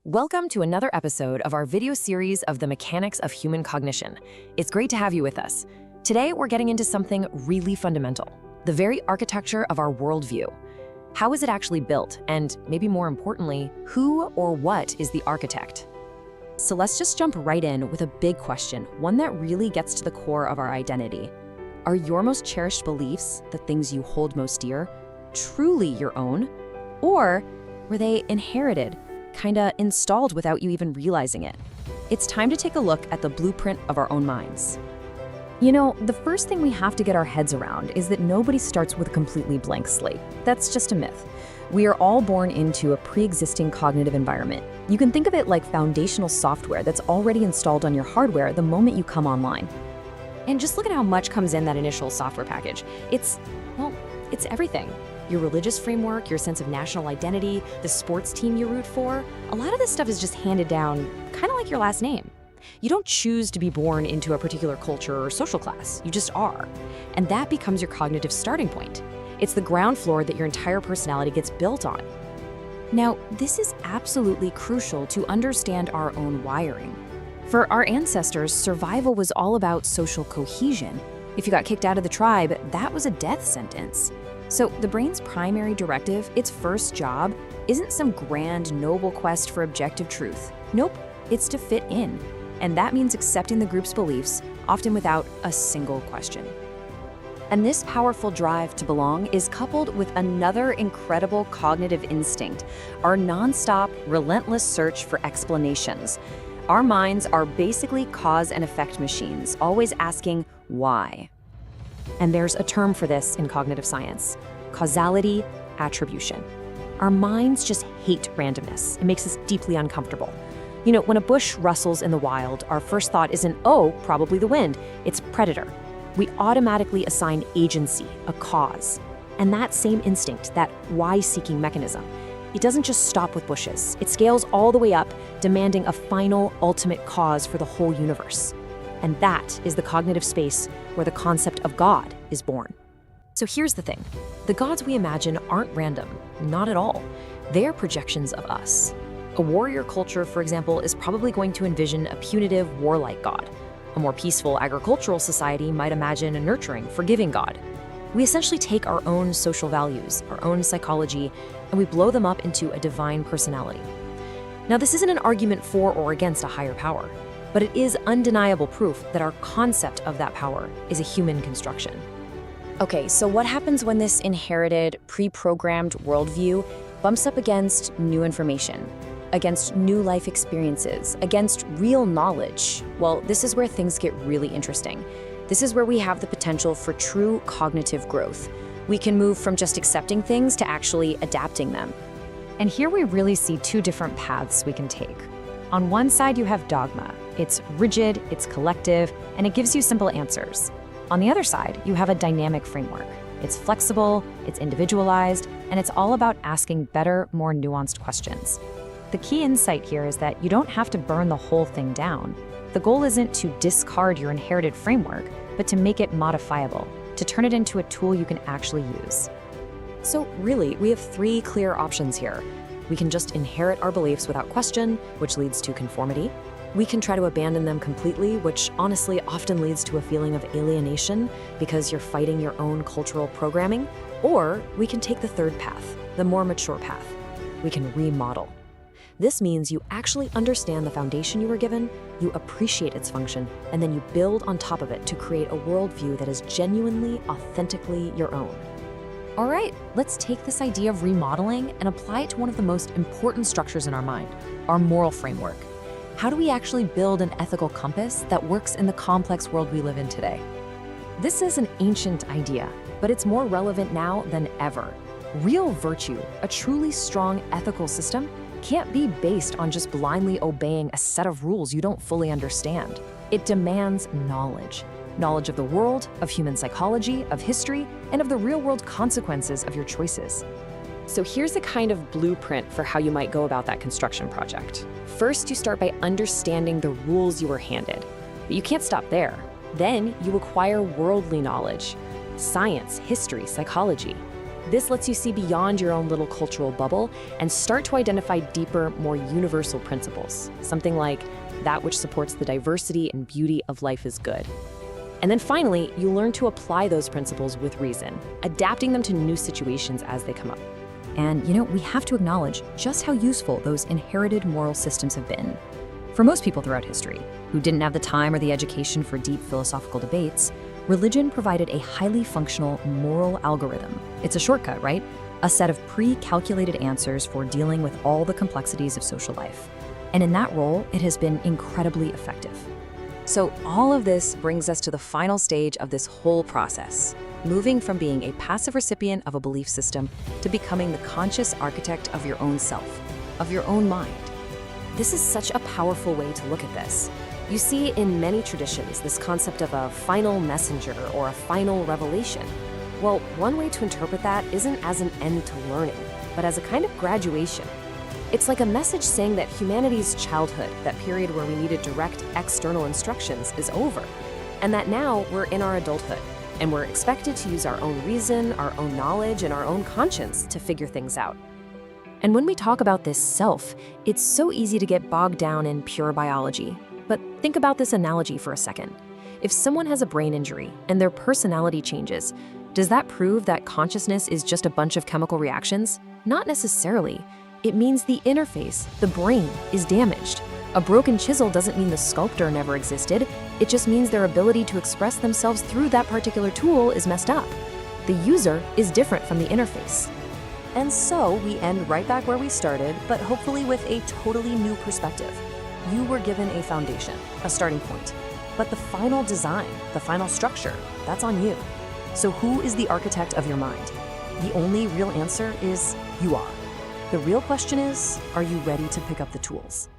Welcome to another episode of our video series of the mechanics of human cognition. It's great to have you with us. Today, we're getting into something really fundamental, the very architecture of our worldview. How is it actually built? And maybe more importantly, who or what is the architect? So let's just jump right in with a big question, one that really gets to the core of our identity. Are your most cherished beliefs, the things you hold most dear, truly your own? Or were they inherited, kinda installed without you even realizing it? It's time to take a look at the blueprint of our own minds. You know, the first thing we have to get our heads around is that nobody starts with a completely blank slate. That's just a myth. We are all born into a pre-existing cognitive environment. You can think of it like foundational software that's already installed on your hardware the moment you come online. And just look at how much comes in that initial software package. It's everything. Your religious framework, your sense of national identity, the sports team you root for. A lot of this stuff is just handed down, kind of like your last name. You don't choose to be born into a particular culture or social class, you just are. And that becomes your cognitive starting point. It's the ground floor that your entire personality gets built on. Now, this is absolutely crucial to understand our own wiring. For our ancestors, survival was all about social cohesion. If you got kicked out of the tribe, that was a death sentence. So the brain's primary directive, its first job, isn't some grand, noble quest for objective truth. Nope, it's to fit in. And that means accepting the group's beliefs, often without a single question. And this powerful drive to belong is coupled with another incredible cognitive instinct, our nonstop, relentless search for explanations. Our minds are basically cause and effect machines, always asking why. And there's a term for this in cognitive science: causality attribution. Our minds just hate randomness. It makes us deeply uncomfortable. You know, when a bush rustles in the wild, our first thought isn't, oh, probably the wind. It's predator. We automatically assign agency, a cause. And that same instinct, that why-seeking mechanism, it doesn't just stop with bushes. It scales all the way up, demanding a final, ultimate cause for the whole universe. And that is the cognitive space where the concept of God is born. So here's the thing. The gods we imagine aren't random, not at all. They're projections of us. A warrior culture, for example, is probably going to envision a punitive, warlike god. A more peaceful agricultural society might imagine a nurturing, forgiving god. We essentially take our own social values, our own psychology, and we blow them up into a divine personality. Now, this isn't an argument for or against a higher power, but it is undeniable proof that our concept of that power is a human construction. Okay, so what happens when this inherited, pre-programmed worldview bumps up against new information, against new life experiences, against real knowledge? Well, this is where things get really interesting. This is where we have the potential for true cognitive growth. We can move from just accepting things to actually adapting them. And here we really see two different paths we can take. On one side, you have dogma. It's rigid, it's collective, and it gives you simple answers. On the other side, you have a dynamic framework. It's flexible, it's individualized, and it's all about asking better, more nuanced questions. The key insight here is that you don't have to burn the whole thing down. The goal isn't to discard your inherited framework, but to make it modifiable, to turn it into a tool you can actually use. So really, we have three clear options here. We can just inherit our beliefs without question, which leads to conformity. We can try to abandon them completely, which honestly often leads to a feeling of alienation because you're fighting your own cultural programming. Or we can take the third path, the more mature path. We can remodel. This means you actually understand the foundation you were given, you appreciate its function, and then you build on top of it to create a worldview that is genuinely, authentically your own. All right, let's take this idea of remodeling and apply it to one of the most important structures in our mind, our moral framework. How do we actually build an ethical compass that works in the complex world we live in today? This is an ancient idea, but it's more relevant now than ever. Real virtue, a truly strong ethical system, can't be based on just blindly obeying a set of rules you don't fully understand. It demands knowledge. Knowledge of the world, of human psychology, of history, and of the real-world consequences of your choices. So here's the kind of blueprint for how you might go about that construction project. First, you start by understanding the rules you were handed. But you can't stop there. Then you acquire worldly knowledge, science, history, psychology. This lets you see beyond your own little cultural bubble and start to identify deeper, more universal principles. Something like that which supports the diversity and beauty of life is good. And then finally, you learn to apply those principles with reason, adapting them to new situations as they come up. And, we have to acknowledge just how useful those inherited moral systems have been. For most people throughout history, who didn't have the time or the education for deep philosophical debates, religion provided a highly functional moral algorithm. It's a shortcut, right? A set of pre-calculated answers for dealing with all the complexities of social life. And in that role, it has been incredibly effective. So all of this brings us to the final stage of this whole process, moving from being a passive recipient of a belief system to becoming the conscious architect of your own self, of your own mind. This is such a powerful way to look at this. You see in many traditions this concept of a final messenger or a final revelation. Well, one way to interpret that isn't as an end to learning, but as a kind of graduation. It's like a message saying that humanity's childhood, that period where we needed direct external instructions, is over, and that now we're in our adulthood, and we're expected to use our own reason, our own knowledge, and our own conscience to figure things out. And when we talk about this self, it's so easy to get bogged down in pure biology. But think about this analogy for a second. If someone has a brain injury and their personality changes, does that prove that consciousness is just a bunch of chemical reactions? Not necessarily. It means the interface, the brain, is damaged. A broken chisel doesn't mean the sculptor never existed. It just means their ability to express themselves through that particular tool is messed up. The user is different from the interface. And so we end right back where we started, but hopefully with a totally new perspective. You were given a foundation, a starting point. But the final design, the final structure, that's on you. So who is the architect of your mind? The only real answer is you are. The real question is, are you ready to pick up the tools?